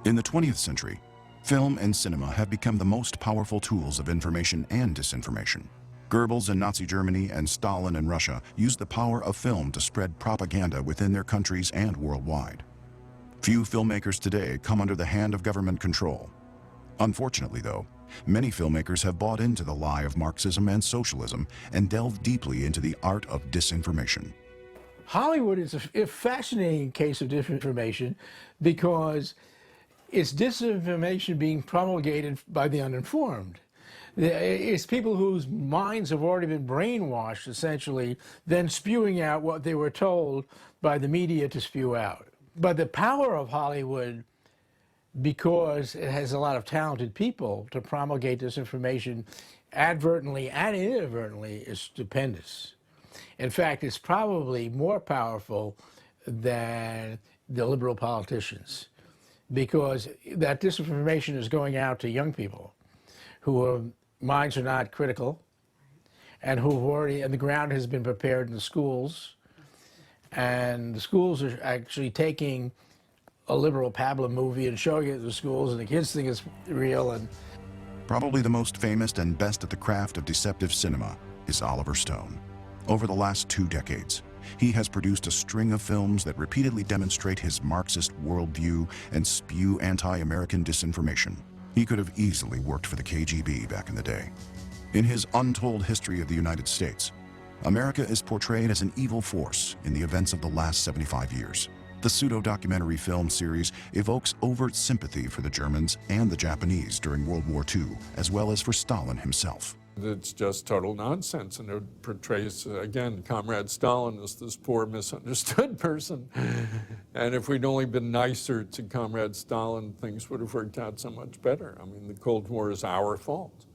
In the 20th century, film and cinema have become the most powerful tools of information and disinformation. Goebbels in Nazi Germany and Stalin in Russia used the power of film to spread propaganda within their countries and worldwide. Few filmmakers today come under the hand of government control. Unfortunately, though, many filmmakers have bought into the lie of Marxism and socialism and delved deeply into the art of disinformation. Hollywood is a fascinating case of disinformation because it's disinformation being promulgated by the uninformed. It's people whose minds have already been brainwashed, essentially, then spewing out what they were told by the media to spew out. But the power of Hollywood, because it has a lot of talented people to promulgate this information advertently and inadvertently, is stupendous. In fact, it's probably more powerful than the liberal politicians, because that disinformation is going out to young people whose minds are not critical and and the ground has been prepared in the schools, and the schools are actually taking a liberal pablum movie and showing it to the schools, and the kids think it's real. And probably the most famous and best at the craft of deceptive cinema is Oliver Stone. Over the last 2 decades, he has produced a string of films that repeatedly demonstrate his Marxist worldview and spew anti-American disinformation. He could have easily worked for the KGB back in the day. In his Untold History of the United States, America is portrayed as an evil force in the events of the last 75 years. The pseudo-documentary film series evokes overt sympathy for the Germans and the Japanese during World War II, as well as for Stalin himself. It's just total nonsense, and it portrays, again, Comrade Stalin as this poor, misunderstood person. And if we'd only been nicer to Comrade Stalin, things would have worked out so much better. I mean, the Cold War is our fault,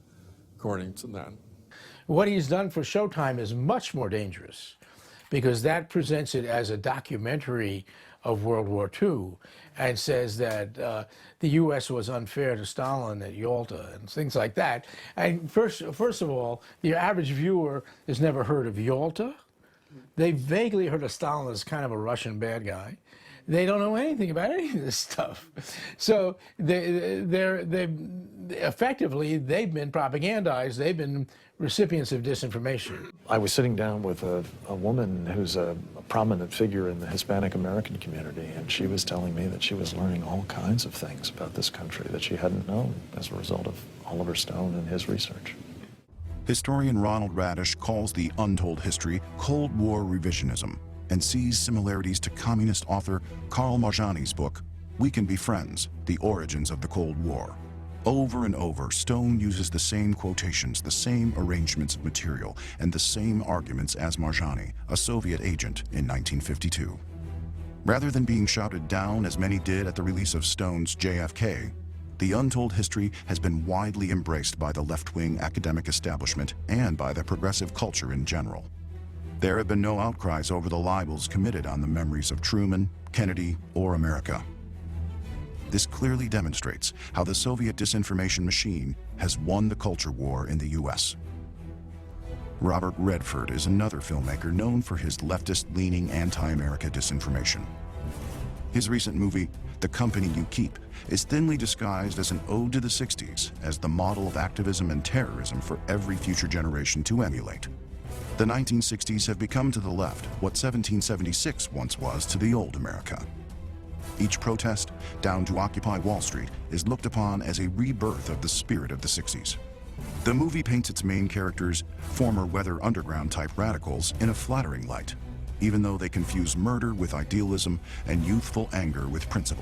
according to them. what he's done for Showtime is much more dangerous, because that presents it as a documentary of World War II and says that the U.S. was unfair to Stalin at Yalta and things like that. And first of all, the average viewer has never heard of Yalta. They vaguely heard of Stalin as kind of a Russian bad guy. They don't know anything about any of this stuff. So they've effectively been propagandized. They've been recipients of disinformation. I was sitting down with a woman who's a prominent figure in the Hispanic American community, and she was telling me that she was learning all kinds of things about this country that she hadn't known as a result of Oliver Stone and his research. Historian Ronald Radish calls the Untold History Cold War revisionism and sees similarities to communist author Karl Marjani's book, We Can Be Friends, The Origins of the Cold War. Over and over, Stone uses the same quotations, the same arrangements of material, and the same arguments as Marjani, a Soviet agent in 1952. Rather than being shouted down as many did at the release of Stone's JFK, the Untold History has been widely embraced by the left-wing academic establishment and by the progressive culture in general. There have been no outcries over the libels committed on the memories of Truman, Kennedy, or America. This clearly demonstrates how the Soviet disinformation machine has won the culture war in the U.S. Robert Redford is another filmmaker known for his leftist-leaning anti-America disinformation. His recent movie, The Company You Keep, is thinly disguised as an ode to the 60s as the model of activism and terrorism for every future generation to emulate. The 1960s have become to the left what 1776 once was to the old America. Each protest, down to Occupy Wall Street, is looked upon as a rebirth of the spirit of the 60s. The movie paints its main characters, former Weather Underground-type radicals, in a flattering light, even though they confuse murder with idealism and youthful anger with principle.